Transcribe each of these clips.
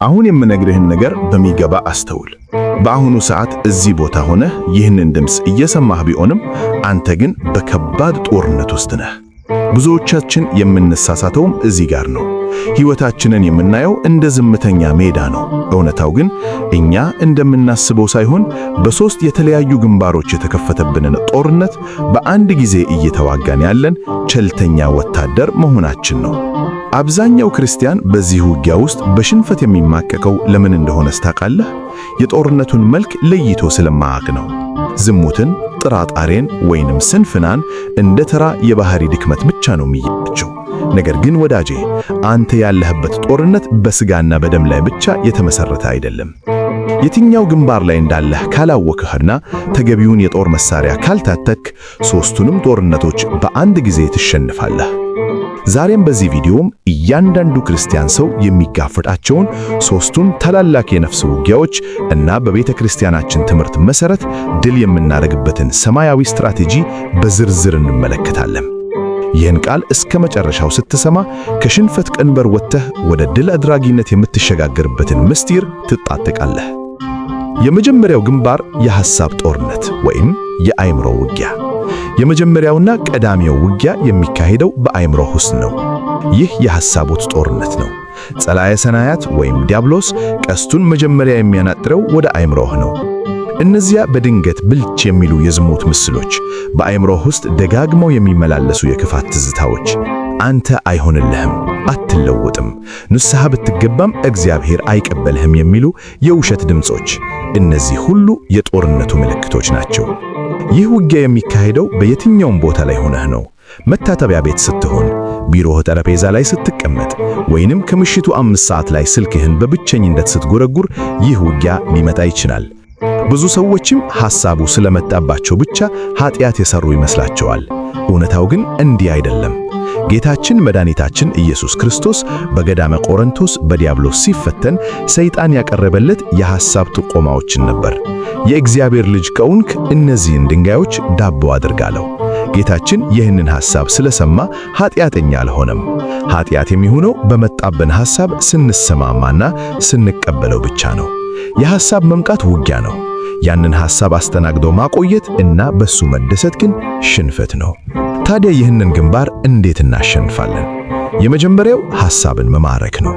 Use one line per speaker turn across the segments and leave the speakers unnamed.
አሁን የምነግርህን ነገር በሚገባ አስተውል። በአሁኑ ሰዓት እዚህ ቦታ ሆነህ ይህንን ድምፅ እየሰማህ ቢሆንም አንተ ግን በከባድ ጦርነት ውስጥ ነህ። ብዙዎቻችን የምንሳሳተውም እዚህ ጋር ነው። ሕይወታችንን የምናየው እንደ ዝምተኛ ሜዳ ነው። እውነታው ግን እኛ እንደምናስበው ሳይሆን በሦስት የተለያዩ ግንባሮች የተከፈተብንን ጦርነት በአንድ ጊዜ እየተዋጋን ያለን ቸልተኛ ወታደር መሆናችን ነው። አብዛኛው ክርስቲያን በዚህ ውጊያ ውስጥ በሽንፈት የሚማቀቀው ለምን እንደሆነ ታውቃለህ? የጦርነቱን መልክ ለይቶ ስለማያውቅ ነው። ዝሙትን፣ ጥራጣሬን ወይንም ስንፍናን እንደ ተራ የባህሪ ድክመት ብቻ ነው የሚያያቸው። ነገር ግን ወዳጄ፣ አንተ ያለህበት ጦርነት በሥጋና በደም ላይ ብቻ የተመሰረተ አይደለም። የትኛው ግንባር ላይ እንዳለህ ካላወቅህና ተገቢውን የጦር መሳሪያ ካልታጠቅክ ሦስቱንም ጦርነቶች በአንድ ጊዜ ትሸንፋለህ። ዛሬም በዚህ ቪዲዮም እያንዳንዱ ክርስቲያን ሰው የሚጋፈጣቸውን ሦስቱን ታላላቅ የነፍስ ውጊያዎች እና በቤተ ክርስቲያናችን ትምህርት መሠረት ድል የምናደርግበትን ሰማያዊ ስትራቴጂ በዝርዝር እንመለከታለን። ይህን ቃል እስከ መጨረሻው ስትሰማ ከሽንፈት ቀንበር ወጥተህ ወደ ድል አድራጊነት የምትሸጋገርበትን ምስጢር ትጣጥቃለህ። የመጀመሪያው ግንባር የሐሳብ ጦርነት ወይም የአእምሮ ውጊያ። የመጀመሪያውና ቀዳሚው ውጊያ የሚካሄደው በአእምሮ ውስጥ ነው። ይህ የሐሳቦት ጦርነት ነው። ጸላዔ ሰናያት ወይም ዲያብሎስ ቀስቱን መጀመሪያ የሚያናጥረው ወደ አእምሮህ ነው። እነዚያ በድንገት ብልጭ የሚሉ የዝሙት ምስሎች፣ በአእምሮህ ውስጥ ደጋግመው የሚመላለሱ የክፋት ትዝታዎች፣ አንተ አይሆንልህም፣ አትለወጥም፣ ንስሐ ብትገባም እግዚአብሔር አይቀበልህም የሚሉ የውሸት ድምጾች፣ እነዚህ ሁሉ የጦርነቱ ምልክቶች ናቸው። ይህ ውጊያ የሚካሄደው በየትኛውም ቦታ ላይ ሆነህ ነው። መታጠቢያ ቤት ስትሆን፣ ቢሮህ ጠረጴዛ ላይ ስትቀመጥ፣ ወይንም ከምሽቱ 5 ሰዓት ላይ ስልክህን በብቸኝነት ስትጎረጉር ይህ ውጊያ ሊመጣ ይችላል። ብዙ ሰዎችም ሐሳቡ ስለመጣባቸው ብቻ ኃጢአት የሰሩ ይመስላቸዋል። እውነታው ግን እንዲህ አይደለም። ጌታችን መድኃኒታችን ኢየሱስ ክርስቶስ በገዳመ ቆሮንቶስ በዲያብሎስ ሲፈተን ሰይጣን ያቀረበለት የሐሳብ ጥቆማዎችን ነበር። የእግዚአብሔር ልጅ ከሆንክ እነዚህን ድንጋዮች ዳቦ አድርግ አለው። ጌታችን ይህንን ሐሳብ ስለሰማ ኃጢአተኛ አልሆነም። ኃጢአት የሚሆነው በመጣብን ሐሳብ ስንሰማማና ስንቀበለው ብቻ ነው። የሐሳብ መምጣት ውጊያ ነው። ያንን ሐሳብ አስተናግዶ ማቆየት እና በሱ መደሰት ግን ሽንፈት ነው። ታዲያ ይህንን ግንባር እንዴት እናሸንፋለን? የመጀመሪያው ሐሳብን መማረክ ነው።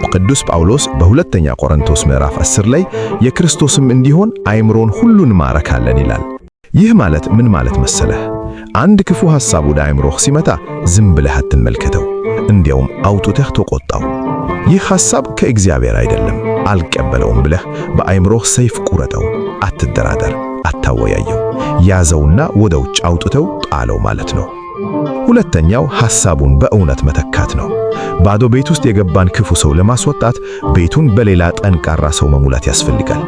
ቅዱስ ጳውሎስ በሁለተኛ ቆሮንቶስ ምዕራፍ 10 ላይ የክርስቶስም እንዲሆን አእምሮን ሁሉ እንማረካለን ይላል። ይህ ማለት ምን ማለት መሰለህ? አንድ ክፉ ሐሳብ ወደ አእምሮህ ሲመጣ ዝም ብለህ አትመልከተው፣ እንዲያውም አውጥተህ ተቆጣው። ይህ ሐሳብ ከእግዚአብሔር አይደለም፣ አልቀበለውም ብለህ በአእምሮህ ሰይፍ ቁረጠው። አትደራደር፣ አታወያየው፣ ያዘውና ወደ ውጭ አውጥተው ጣለው ማለት ነው። ሁለተኛው ሐሳቡን በእውነት መተካት ነው። ባዶ ቤት ውስጥ የገባን ክፉ ሰው ለማስወጣት ቤቱን በሌላ ጠንካራ ሰው መሙላት ያስፈልጋል።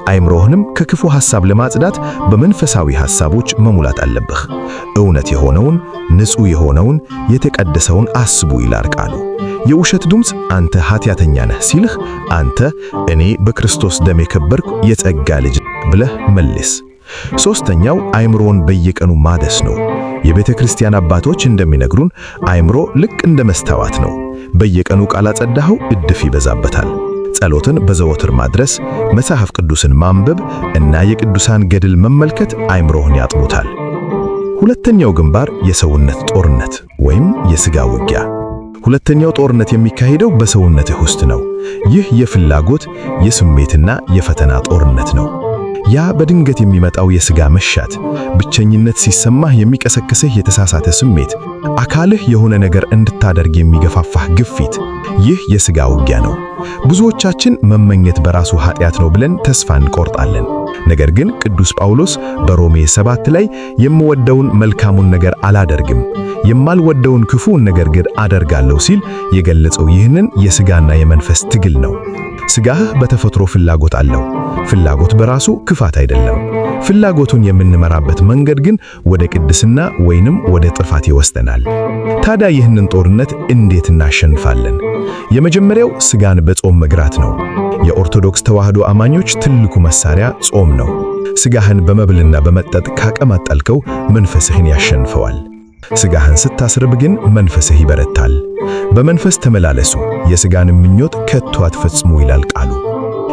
አእምሮህንም ከክፉ ሐሳብ ለማጽዳት በመንፈሳዊ ሐሳቦች መሙላት አለብህ። እውነት የሆነውን፣ ንጹሕ የሆነውን፣ የተቀደሰውን አስቡ ይላል ቃሉ። የውሸት ድምፅ አንተ ኃጢአተኛ ነህ ሲልህ አንተ እኔ በክርስቶስ ደም የከበርኩ የጸጋ ልጅ ብለህ መልስ። ሦስተኛው አእምሮን በየቀኑ ማደስ ነው። የቤተ ክርስቲያን አባቶች እንደሚነግሩን አእምሮ ልክ እንደ መስታወት ነው። በየቀኑ ካላጸዳኸው እድፍ ይበዛበታል። ጸሎትን በዘወትር ማድረስ፣ መጽሐፍ ቅዱስን ማንበብ እና የቅዱሳን ገድል መመልከት አእምሮህን ያጥቡታል። ሁለተኛው ግንባር የሰውነት ጦርነት ወይም የሥጋ ውጊያ። ሁለተኛው ጦርነት የሚካሄደው በሰውነትህ ውስጥ ነው። ይህ የፍላጎት የስሜትና የፈተና ጦርነት ነው። ያ በድንገት የሚመጣው የሥጋ መሻት፣ ብቸኝነት ሲሰማህ የሚቀሰቅስህ የተሳሳተ ስሜት፣ አካልህ የሆነ ነገር እንድታደርግ የሚገፋፋህ ግፊት፣ ይህ የሥጋ ውጊያ ነው። ብዙዎቻችን መመኘት በራሱ ኃጢአት ነው ብለን ተስፋ እንቆርጣለን። ነገር ግን ቅዱስ ጳውሎስ በሮሜ 7 ላይ የምወደውን መልካሙን ነገር አላደርግም፣ የማልወደውን ክፉውን ነገር ግን አደርጋለሁ ሲል የገለጸው ይህንን የሥጋና የመንፈስ ትግል ነው። ሥጋህ በተፈጥሮ ፍላጎት አለው። ፍላጎት በራሱ ክፋት አይደለም። ፍላጎቱን የምንመራበት መንገድ ግን ወደ ቅድስና ወይንም ወደ ጥፋት ይወስደናል። ታዲያ ይህንን ጦርነት እንዴት እናሸንፋለን? የመጀመሪያው ሥጋን በጾም መግራት ነው። የኦርቶዶክስ ተዋህዶ አማኞች ትልቁ መሳሪያ ጾም ነው። ሥጋህን በመብልና በመጠጥ ካቀማጠልከው መንፈስህን ያሸንፈዋል። ሥጋህን ስታስርብ ግን መንፈስህ ይበረታል። በመንፈስ ተመላለሱ፣ የሥጋን ምኞት ከቶ አትፈጽሙ ይላል ቃሉ።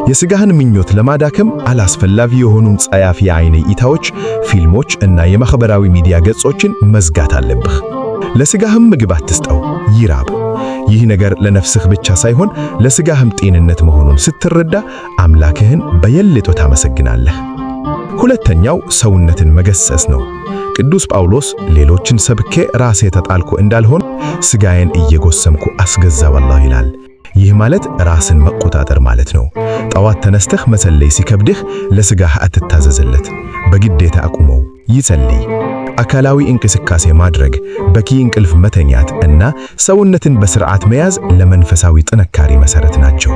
የሥጋህን ምኞት ለማዳከም አላስፈላጊ የሆኑ ጸያፍ የዓይን እይታዎች፣ ፊልሞች እና የማኅበራዊ ሚዲያ ገጾችን መዝጋት አለብህ። ለሥጋህም ምግብ አትስጠው፣ ይራብ። ይህ ነገር ለነፍስህ ብቻ ሳይሆን ለሥጋህም ጤንነት መሆኑን ስትረዳ አምላክህን በየለቶ ታመሰግናለህ። ሁለተኛው ሰውነትን መገሰጽ ነው። ቅዱስ ጳውሎስ ሌሎችን ሰብኬ ራሴ ተጣልኩ እንዳልሆን ሥጋዬን እየጎሰምኩ አስገዛዋለሁ ይላል። ይህ ማለት ራስን መቆጣጠር ማለት ነው። ጠዋት ተነስተህ መጸለይ ሲከብድህ ለሥጋህ አትታዘዝለት፣ በግዴታ አቁመው፣ ይጸልይ። አካላዊ እንቅስቃሴ ማድረግ፣ በቂ እንቅልፍ መተኛት እና ሰውነትን በሥርዓት መያዝ ለመንፈሳዊ ጥንካሬ መሠረት ናቸው።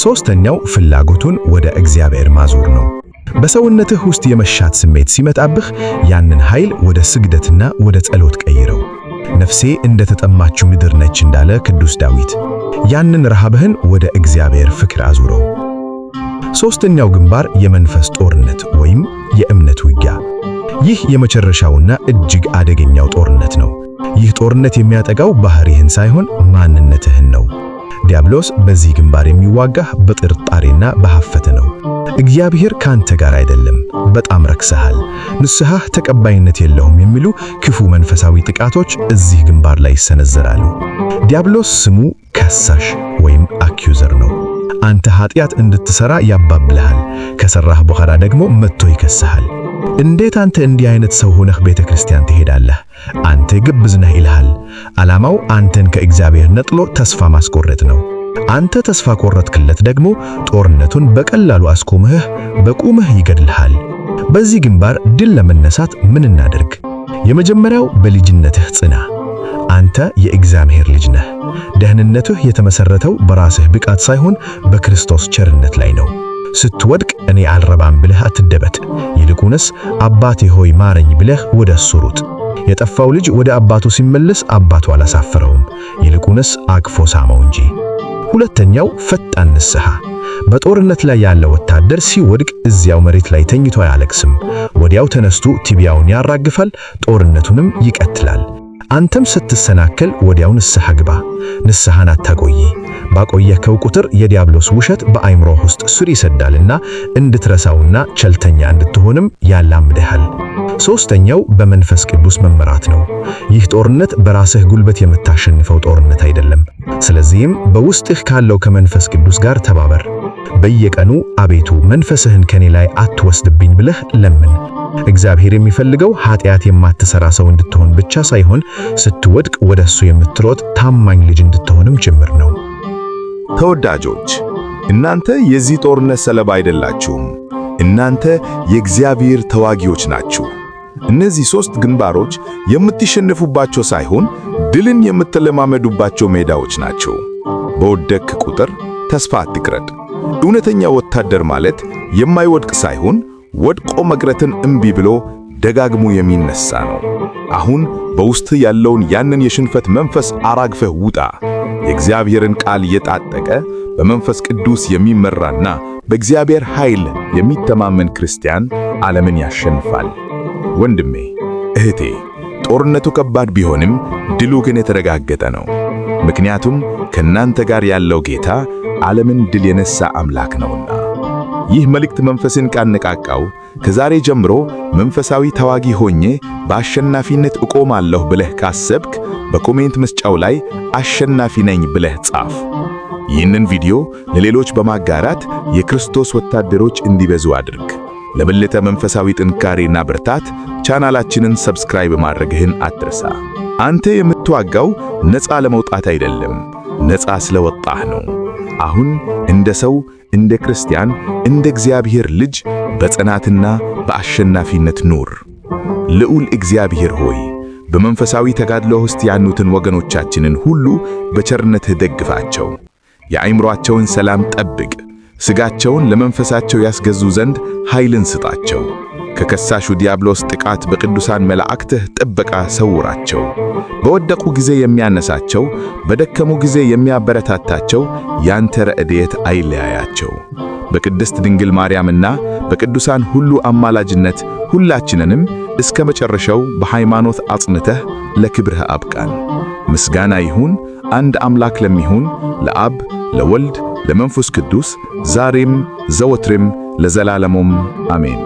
ሦስተኛው ፍላጎቱን ወደ እግዚአብሔር ማዞር ነው። በሰውነትህ ውስጥ የመሻት ስሜት ሲመጣብህ ያንን ኃይል ወደ ስግደትና ወደ ጸሎት ቀይረው። ነፍሴ እንደ ተጠማችው ምድር ነች እንዳለ ቅዱስ ዳዊት፣ ያንን ረሃብህን ወደ እግዚአብሔር ፍቅር አዙረው። ሦስተኛው ግንባር የመንፈስ ጦርነት ወይም የእምነት ውጊያ። ይህ የመጨረሻውና እጅግ አደገኛው ጦርነት ነው። ይህ ጦርነት የሚያጠቃው ባህሪህን ሳይሆን ማንነትህን ነው። ዲያብሎስ በዚህ ግንባር የሚዋጋህ በጥርጣሬና በሐፍረት ነው። እግዚአብሔር ካንተ ጋር አይደለም፣ በጣም ረክሰሃል፣ ንስሐህ ተቀባይነት የለውም የሚሉ ክፉ መንፈሳዊ ጥቃቶች እዚህ ግንባር ላይ ይሰነዘራሉ። ዲያብሎስ ስሙ ከሳሽ ወይም አኪዩዘር ነው። አንተ ኃጢአት እንድትሰራ ያባብልሃል፣ ከሰራህ በኋላ ደግሞ መጥቶ ይከስሃል። እንዴት አንተ እንዲህ አይነት ሰው ሆነህ ቤተ ክርስቲያን ትሄዳለህ? አንተ ግብዝ ነህ ይልሃል። ዓላማው አንተን ከእግዚአብሔር ነጥሎ ተስፋ ማስቆረጥ ነው። አንተ ተስፋ ቆረጥክለት ደግሞ ጦርነቱን በቀላሉ አስቆምህ በቁምህ ይገድልሃል። በዚህ ግንባር ድል ለመነሳት ምን እናድርግ? የመጀመሪያው በልጅነትህ ጽና። አንተ የእግዚአብሔር ልጅ ነህ። ደህንነትህ የተመሰረተው በራስህ ብቃት ሳይሆን በክርስቶስ ቸርነት ላይ ነው። ስትወድቅ እኔ አልረባም ብለህ አትደበት። ይልቁንስ አባቴ ሆይ ማረኝ ብለህ ወደ እሱ ሩጥ። የጠፋው ልጅ ወደ አባቱ ሲመለስ አባቱ አላሳፈረውም፣ ይልቁንስ አቅፎ ሳመው እንጂ። ሁለተኛው ፈጣን ንስሐ። በጦርነት ላይ ያለ ወታደር ሲወድቅ እዚያው መሬት ላይ ተኝቶ አያለቅስም። ወዲያው ተነስቶ ቲቢያውን ያራግፋል፣ ጦርነቱንም ይቀጥላል። አንተም ስትሰናከል ወዲያው ንስሐ ግባ። ንስሐን አታቆይ። ባቆየከው ቁጥር የዲያብሎስ ውሸት በአይምሮህ ውስጥ ስር ይሰዳልና እንድትረሳውና ቸልተኛ እንድትሆንም ያላምድሃል። ሦስተኛው በመንፈስ ቅዱስ መመራት ነው። ይህ ጦርነት በራስህ ጉልበት የምታሸንፈው ጦርነት አይደለም። ስለዚህም በውስጥህ ካለው ከመንፈስ ቅዱስ ጋር ተባበር። በየቀኑ አቤቱ መንፈስህን ከኔ ላይ አትወስድብኝ ብለህ ለምን። እግዚአብሔር የሚፈልገው ኃጢአት የማትሰራ ሰው እንድትሆን ብቻ ሳይሆን ስትወድቅ ወደሱ የምትሮጥ ታማኝ ልጅ እንድትሆንም ጭምር ነው።
ተወዳጆች፣ እናንተ የዚህ ጦርነት ሰለባ አይደላችሁም። እናንተ የእግዚአብሔር ተዋጊዎች ናችሁ። እነዚህ ሦስት ግንባሮች የምትሸነፉባቸው ሳይሆን ድልን የምትለማመዱባቸው ሜዳዎች ናቸው። በወደክ ቁጥር ተስፋ አትቅረጥ። እውነተኛ ወታደር ማለት የማይወድቅ ሳይሆን ወድቆ መቅረትን እምቢ ብሎ ደጋግሞ የሚነሳ ነው። አሁን በውስጥ ያለውን ያንን የሽንፈት መንፈስ አራግፈህ ውጣ። የእግዚአብሔርን ቃል የታጠቀ በመንፈስ ቅዱስ የሚመራና በእግዚአብሔር ኃይል የሚተማመን ክርስቲያን ዓለምን ያሸንፋል። ወንድሜ፣ እህቴ፣ ጦርነቱ ከባድ ቢሆንም ድሉ ግን የተረጋገጠ ነው። ምክንያቱም ከናንተ ጋር ያለው ጌታ ዓለምን ድል የነሳ አምላክ ነውና። ይህ መልእክት መንፈስን ካነቃቃው ከዛሬ ጀምሮ መንፈሳዊ ተዋጊ ሆኜ በአሸናፊነት እቆማለሁ ብለህ ካሰብክ በኮሜንት መስጫው ላይ አሸናፊ ነኝ ብለህ ጻፍ። ይህንን ቪዲዮ ለሌሎች በማጋራት የክርስቶስ ወታደሮች እንዲበዙ አድርግ። ለበለጠ መንፈሳዊ ጥንካሬና ብርታት ቻናላችንን ሰብስክራይብ ማድረግህን አትርሳ። አንተ የምትዋጋው ነፃ ለመውጣት አይደለም፣ ነፃ ስለወጣህ ነው። አሁን እንደ ሰው፣ እንደ ክርስቲያን፣ እንደ እግዚአብሔር ልጅ በጽናትና በአሸናፊነት ኑር። ልዑል እግዚአብሔር ሆይ በመንፈሳዊ ተጋድሎ ውስጥ ያሉትን ወገኖቻችንን ሁሉ በቸርነትህ ደግፋቸው። የአእምሮአቸውን ሰላም ጠብቅ። ሥጋቸውን ለመንፈሳቸው ያስገዙ ዘንድ ኃይልን ስጣቸው። ከከሳሹ ዲያብሎስ ጥቃት በቅዱሳን መላእክትህ ጥበቃ ሰውራቸው። በወደቁ ጊዜ የሚያነሳቸው፣ በደከሙ ጊዜ የሚያበረታታቸው ያንተ ረድኤት አይለያያቸው። በቅድስት ድንግል ማርያምና በቅዱሳን ሁሉ አማላጅነት ሁላችንንም እስከ መጨረሻው በሃይማኖት አጽንተህ ለክብርህ አብቃን። ምስጋና ይሁን አንድ አምላክ ለሚሆን ለአብ ለወልድ ለመንፈስ ቅዱስ ዛሬም ዘወትርም ለዘላለሙም አሜን።